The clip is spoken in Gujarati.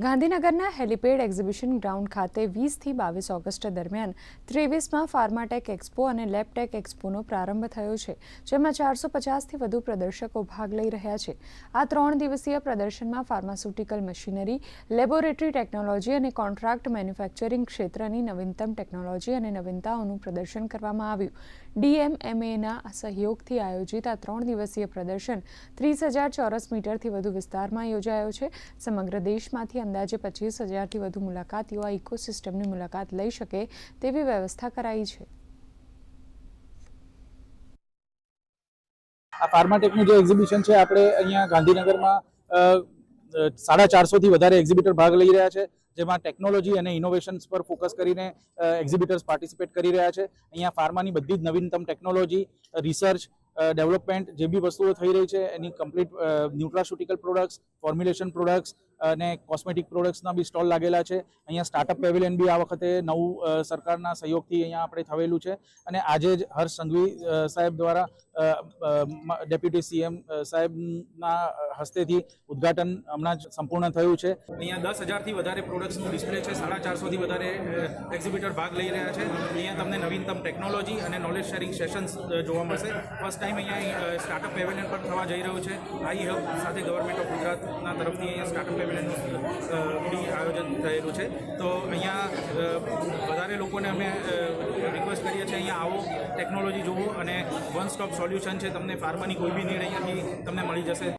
ગાંધીનગરના હેલિપેડ એક્ઝિબિશન ગ્રાઉન્ડ ખાતે 20થી 22 ઓગસ્ટ દરમિયાન 23માં ફાર્માટેક એક્સપો અને લેબટેક એક્સપોનો પ્રારંભ થયો છે, જેમાં 450થી વધુ પ્રદર્શકો ભાગ લઈ રહ્યા છે. આ 3 દિવસીય પ્રદર્શનમાં ફાર્માસ્યુટિકલ મશીનરી, લેબોરેટરી ટેકનોલોજી અને કોન્ટ્રાક્ટ મેન્યુફેક્ચરિંગ ક્ષેત્રની નવીનતમ ટેકનોલોજી અને નવીનતાઓનું પ્રદર્શન કરવામાં આવ્યું. DMMAના સહયોગથી આયોજિત આ 3 દિવસીય પ્રદર્શન 30,000 ચોરસ મીટરથી વધુ વિસ્તારમાં યોજાયો છે. સમગ્ર દેશમાંથી અંદાજે 25,000થી વધુ મુલાકાતીઓ આ ઇકોસિસ્ટમની મુલાકાત લઈ શકે તેવી વ્યવસ્થા કરાઈ છે. આ ફાર્માટેકનું જે એક્ઝિબિશન છે, આપણે અહીંયા ગાંધીનગરમાં 450થી વધારે એક્ઝિબિટર ભાગ લઈ રહ્યા છે, જેમાં ટેકનોલોજી અને ઇનોવેશન્સ પર ફોકસ કરીને એક્ઝિબિટર્સ પાર્ટિસિપેટ કરી રહ્યા છે. અહીંયા ફાર્માની બધી જ નવીનતમ ટેકનોલોજી, રિસર્ચ, ડેવલપમેન્ટ જે બી વસ્તુઓ થઈ રહી છે એની complete nutraceutical products, formulation products અને કોસ્મેટિક પ્રોડક્ટ્સના બી સ્ટોલ લાગેલા છે. અહીંયા સ્ટાર્ટઅપ પેવેલિયન બી આ વખતે નવું સરકારના સહયોગથી અહીંયા આપણે થયેલું છે અને આજે જ હર્ષ સંઘવી સાહેબ દ્વારા ડેપ્યુટી CM સાહેબના હસ્તેથી ઉદ્ઘાટન હમણાં જ સંપૂર્ણ થયું છે. અહીંયા 10,000થી વધારે પ્રોડક્ટ્સનું ડિસ્પ્લે છે, 450થી વધારે એક્ઝિબિટર ભાગ લઈ રહ્યા છે. અહીંયા તમને નવીનતમ ટેકનોલોજી અને નોલેજ શેરિંગ સેશન્સ જોવા મળશે. ફર્સ્ટ ટાઈમ અહીંયા સ્ટાર્ટઅપ પેવેલિયન પણ થવા જઈ રહ્યું છે. આઈ હબ સાથે ગવર્મેન્ટ ઓફ ગુજરાતના તરફથી અહીંયા સ્ટાર્ટઅપ પેવેલિયનનું બી આયોજન થયેલું છે. તો અહીંયા વધારે લોકોને અમે રિક્વેસ્ટ કરીએ છીએ, અહીંયા આવો, ટેકનોલોજી જોવો અને વન સ્ટોપ સોલ્યુશન છે. તમને ફાર્માની કોઈ બી નીડ અહીંયાથી તમને મળી જશે.